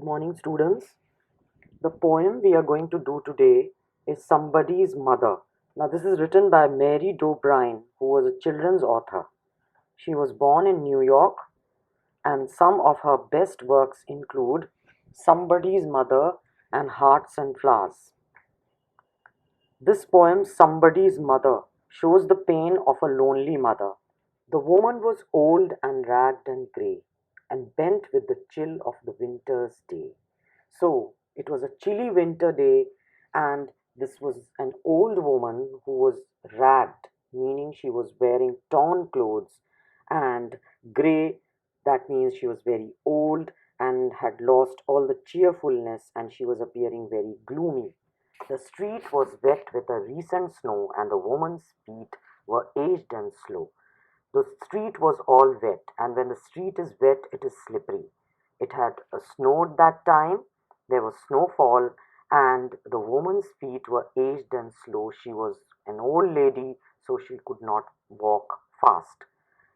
Good morning, students. The poem we are going to do today is Somebody's Mother. Now, this is written by Mary D'O'Brien, who was a children's author. She was born in New York, and some of her best works include Somebody's Mother and Hearts and Flowers. This poem, Somebody's Mother, shows the pain of a lonely mother. The woman was old and ragged and grey, and bent with the chill of the winter's day. So it was a chilly winter day, and this was an old woman who was ragged, meaning she was wearing torn clothes, and grey, that means she was very old and had lost all the cheerfulness, and she was appearing very gloomy. The street was wet with a recent snow, and the woman's feet were aged and slow. The street was all wet, and when the street is wet, it is slippery. It had snowed that time, there was snowfall, and the woman's feet were aged and slow. She was an old lady, so she could not walk fast.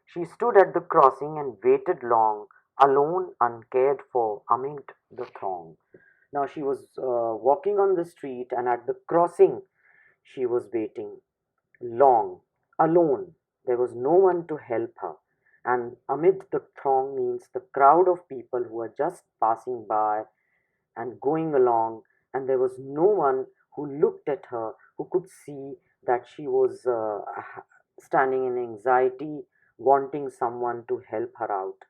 She stood at the crossing and waited long, alone, uncared for, amid the throng. Now she was walking on the street, and at the crossing, she was waiting long, alone. There was no one to help her. And amid the throng means the crowd of people who were just passing by and going along, and there was no one who looked at her, who could see that she was standing in anxiety, wanting someone to help her out.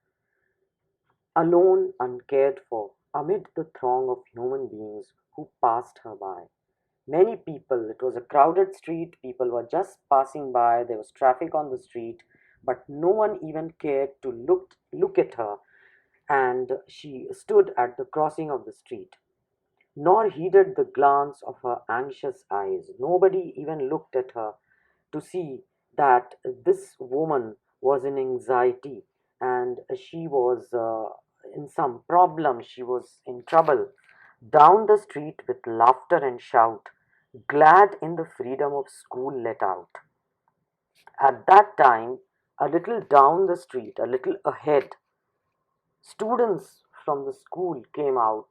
Alone, uncared for, amid the throng of human beings who passed her by. Many people, it was a crowded street, people were just passing by, there was traffic on the street, but no one even cared to look at her, and she stood at the crossing of the street, nor heeded the glance of her anxious eyes. Nobody even looked at her to see that this woman was in anxiety, and she was in some problem, she was in trouble. Down the street with laughter and shout, glad in the freedom of school let out. At that time, a little down the street, a little ahead, students from the school came out,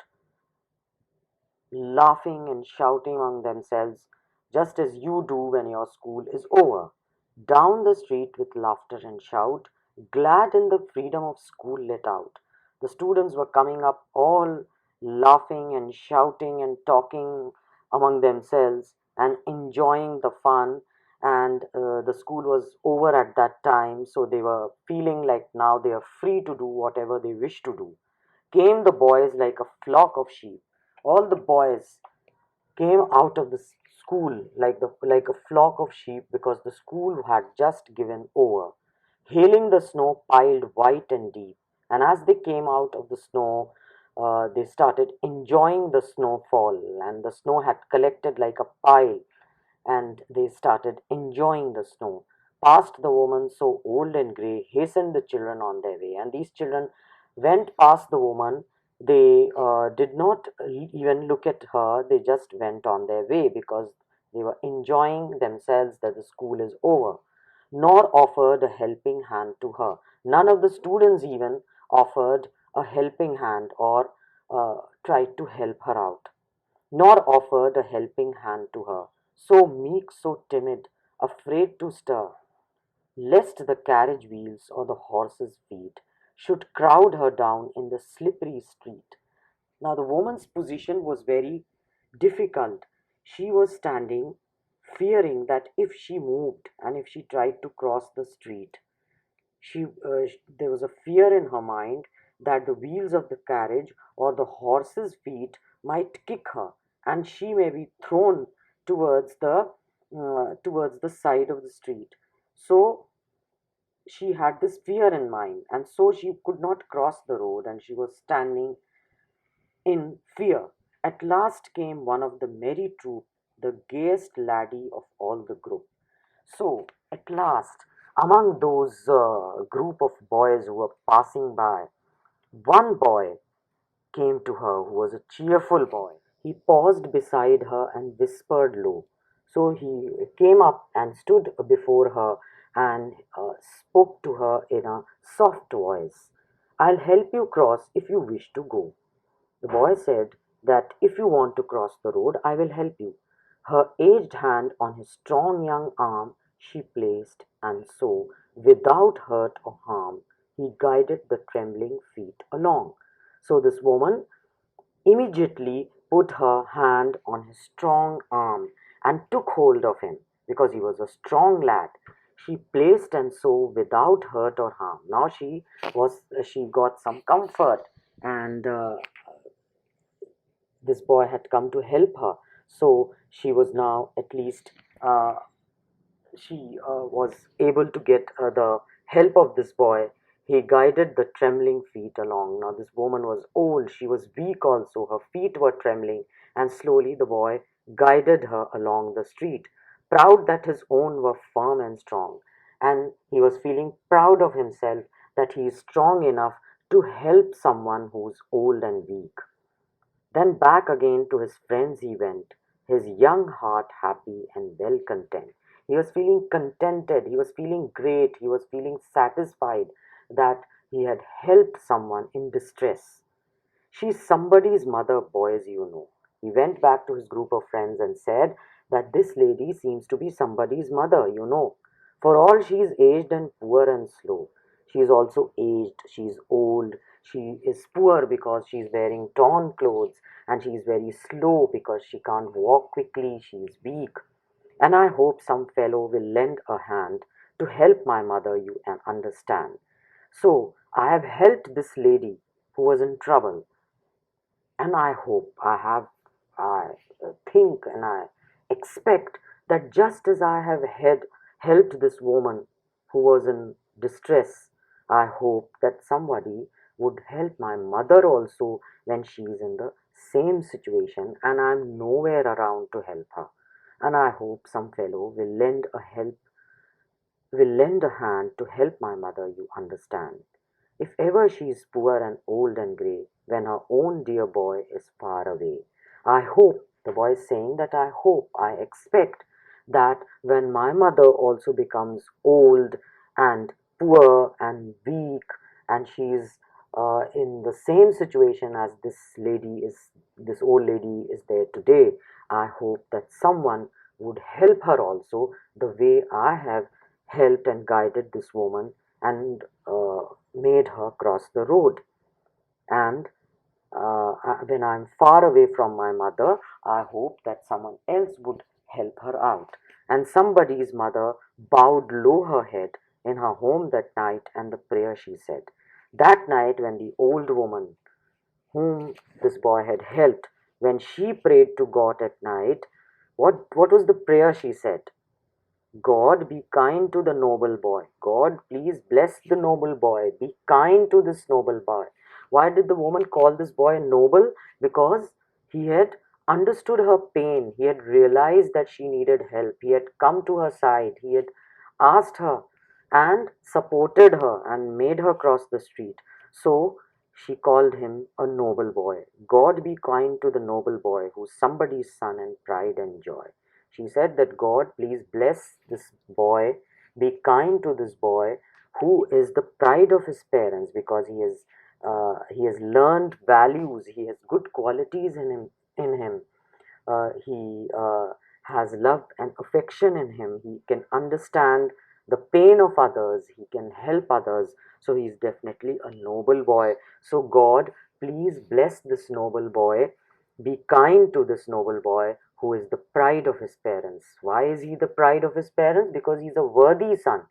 laughing and shouting among themselves, just as you do when your school is over. Down the street with laughter and shout, glad in the freedom of school let out. The students were coming up all laughing and shouting and talking among themselves and enjoying the fun. And the school was over at that time, so they were feeling like now they are free to do whatever they wish to do. Came the boys like a flock of sheep. All the boys came out of the school like a flock of sheep because the school had just given over. Hailing the snow piled white and deep, and as they came out of the snow, they started enjoying the snowfall, and the snow had collected like a pile, and they started enjoying the snow. Past the woman so old and grey, hastened the children on their way, and these children went past the woman. They did not even look at her, they just went on their way because they were enjoying themselves that the school is over, nor offered a helping hand to her. None of the students even offered a helping hand or tried to help her out, nor offered a helping hand to her, so meek, so timid, afraid to stir, lest the carriage wheels or the horse's feet should crowd her down in the slippery street. Now, the woman's position was very difficult. She was standing, fearing that if she moved and if she tried to cross the street, there was a fear in her mind that the wheels of the carriage or the horse's feet might kick her, and she may be thrown towards the side of the street. So she had this fear in mind, and so she could not cross the road, and she was standing in fear. At last came one of the merry troop, the gayest laddie of all the group. So, at last, among those group of boys who were passing by, one boy came to her who was a cheerful boy. He paused beside her and whispered low. So he came up and stood before her and spoke to her in a soft voice. I'll help you cross if you wish to go. The boy said that if you want to cross the road, I will help you. Her aged hand on his strong young arm she placed, and so, without hurt or harm, he guided the trembling feet along. So this woman immediately put her hand on his strong arm and took hold of him because he was a strong lad. She placed and so without hurt or harm. Now she got some comfort, and this boy had come to help her. So she was now at least uh, she was able to get the help of this boy. He guided the trembling feet along. Now, this woman was old, she was weak also, her feet were trembling, and slowly the boy guided her along the street, proud that his own were firm and strong. And he was feeling proud of himself that he is strong enough to help someone who's old and weak. Then back again to his friends he went, his young heart happy and well content. He was feeling contented, he was feeling great, he was feeling satisfied that he had helped someone in distress. She's somebody's mother, boys, you know. He went back to his group of friends and said that this lady seems to be somebody's mother, you know. For all she is aged and poor and slow. She is also aged, she is old, she is poor because she is wearing torn clothes, and she is very slow because she can't walk quickly, she is weak. And I hope some fellow will lend a hand to help my mother, you and understand. So I have helped this lady who was in trouble, and I hope I think and I expect that just as I have helped this woman who was in distress, I hope that somebody would help my mother also when she is in the same situation and I'm nowhere around to help her. And I hope some fellow will lend a hand to help my mother, you understand. If ever she is poor and old and grey, when her own dear boy is far away, I hope, the boy is saying that I hope, I expect that when my mother also becomes old and poor and weak, and she is in the same situation as this old lady is there today, I hope that someone would help her also the way I have helped and guided this woman and made her cross the road. And when I'm far away from my mother, I hope that someone else would help her out. And somebody's mother bowed low her head in her home that night, and the prayer she said. That night, when the old woman whom this boy had helped, when she prayed to God at night, what was the prayer she said? God, be kind to the noble boy. God, please bless the noble boy. Be kind to this noble boy. Why did the woman call this boy noble? Because he had understood her pain. He had realized that she needed help. He had come to her side. He had asked her and supported her and made her cross the street. So she called him a noble boy. God, be kind to the noble boy who's somebody's son and pride and joy. She said that God, please bless this boy, be kind to this boy who is the pride of his parents because he has learned values, he has good qualities in him. He has love and affection in him. He can understand the pain of others. He can help others. So he is definitely a noble boy. So God, please bless this noble boy. Be kind to this noble boy who is the pride of his parents. Why is he the pride of his parents? Because he's a worthy son.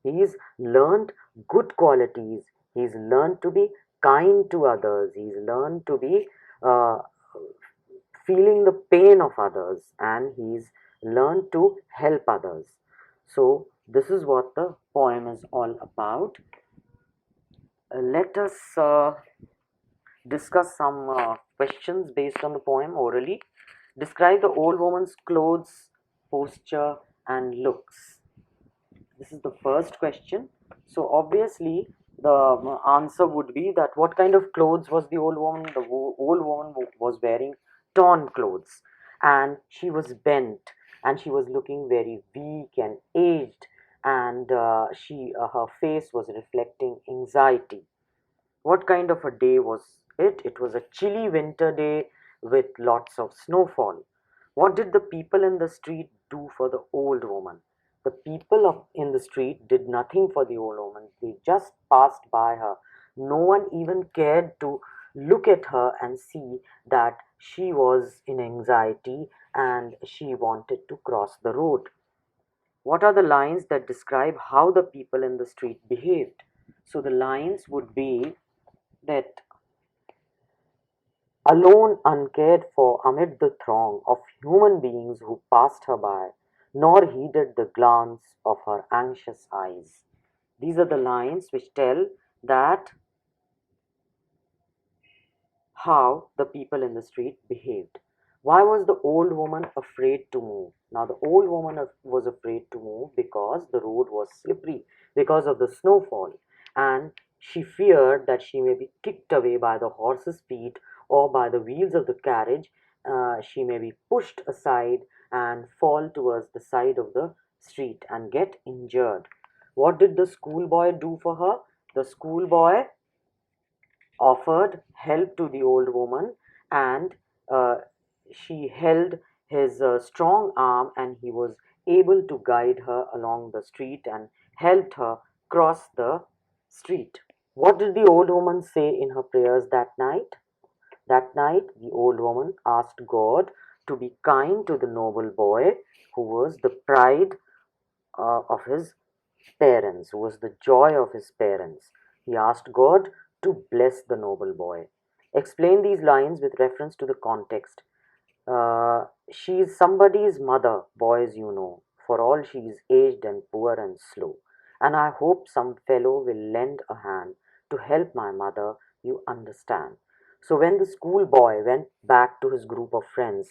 He's learned good qualities. He's learned to be kind to others. He's learned to be uh, feeling the pain of others, and he's learned to help others. So, this is what the poem is all about. Let us discuss some questions based on the poem orally. Describe the old woman's clothes, posture, and looks. This is the first question. So, obviously, the answer would be that what kind of clothes was the old woman? The old woman was wearing torn clothes, and she was bent, and she was looking very weak and aged, and her face was reflecting anxiety. What kind of a day was It was a chilly winter day with lots of snowfall. What did the people in the street do for the old woman? The people in the street did nothing for the old woman. They just passed by her. No one even cared to look at her and see that she was in anxiety and she wanted to cross the road. What are the lines that describe how the people in the street behaved? So the lines would be that alone, uncared for amid the throng of human beings who passed her by, nor heeded the glance of her anxious eyes. These are the lines which tell that how the people in the street behaved. Why was the old woman afraid to move? Now, the old woman was afraid to move because the road was slippery because of the snowfall, and she feared that she may be kicked away by the horse's feet or by the wheels of the carriage. She may be pushed aside and fall towards the side of the street and get injured. What did the schoolboy do for her? The schoolboy offered help to the old woman, and uh, she held his strong arm, and he was able to guide her along the street and helped her cross the street. What did the old woman say in her prayers that night? That night, the old woman asked God to be kind to the noble boy who was the pride of his parents, who was the joy of his parents. He asked God to bless the noble boy. Explain these lines with reference to the context. She is somebody's mother, boys, you know, for all she is aged and poor and slow. And I hope some fellow will lend a hand to help my mother, you understand. So when the schoolboy went back to his group of friends,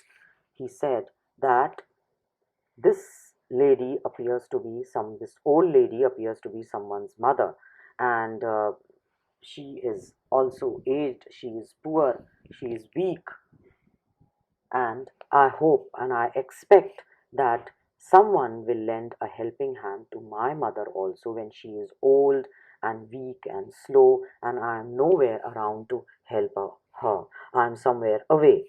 he said that this old lady appears to be someone's mother, and she is also aged, she is poor, she is weak, and I hope and I expect that someone will lend a helping hand to my mother also when she is old and weak and slow, and I am nowhere around to help her. I am somewhere away.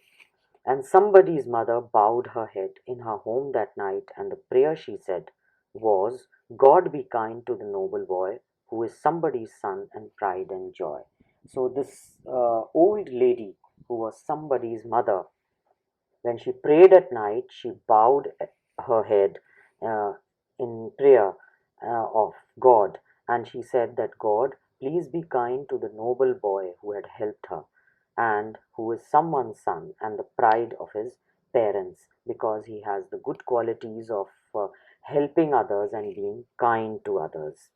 And somebody's mother bowed her head in her home that night, and the prayer she said was, God be kind to the noble boy who is somebody's son and pride and joy. So, this old lady who was somebody's mother, when she prayed at night, she bowed her head uh, in prayer of God, and she said that God, please be kind to the noble boy who had helped her and who is someone's son and the pride of his parents because he has the good qualities of helping others and being kind to others.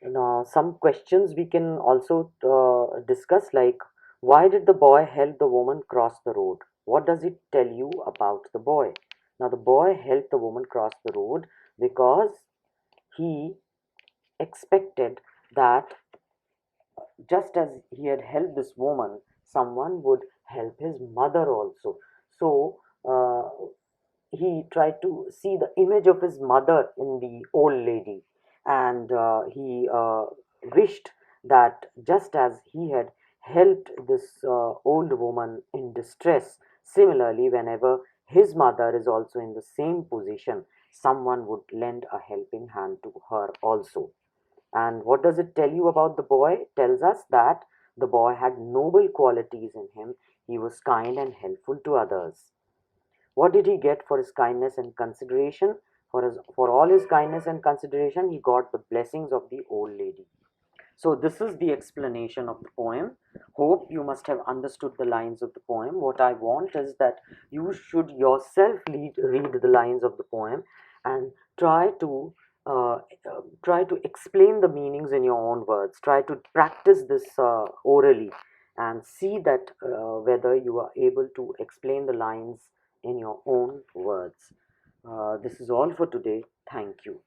Now, some questions we can also discuss, like why did the boy help the woman cross the road? What does it tell you about the boy? Now, the boy helped the woman cross the road because he expected that just as he had helped this woman, someone would help his mother also. So, he tried to see the image of his mother in the old lady, and he wished that just as he had helped this old woman in distress, similarly, whenever his mother is also in the same position, someone would lend a helping hand to her also. And what does it tell you about the boy? It tells us that the boy had noble qualities in him. He was kind and helpful to others. What did he get for his kindness and consideration? For all his kindness and consideration, he got the blessings of the old lady. So this is the explanation of the poem. Hope you must have understood the lines of the poem. What I want is that you should yourself read the lines of the poem and uh, try to explain the meanings in your own words. Try to practice this orally and see that whether you are able to explain the lines in your own words. This is all for today. Thank you.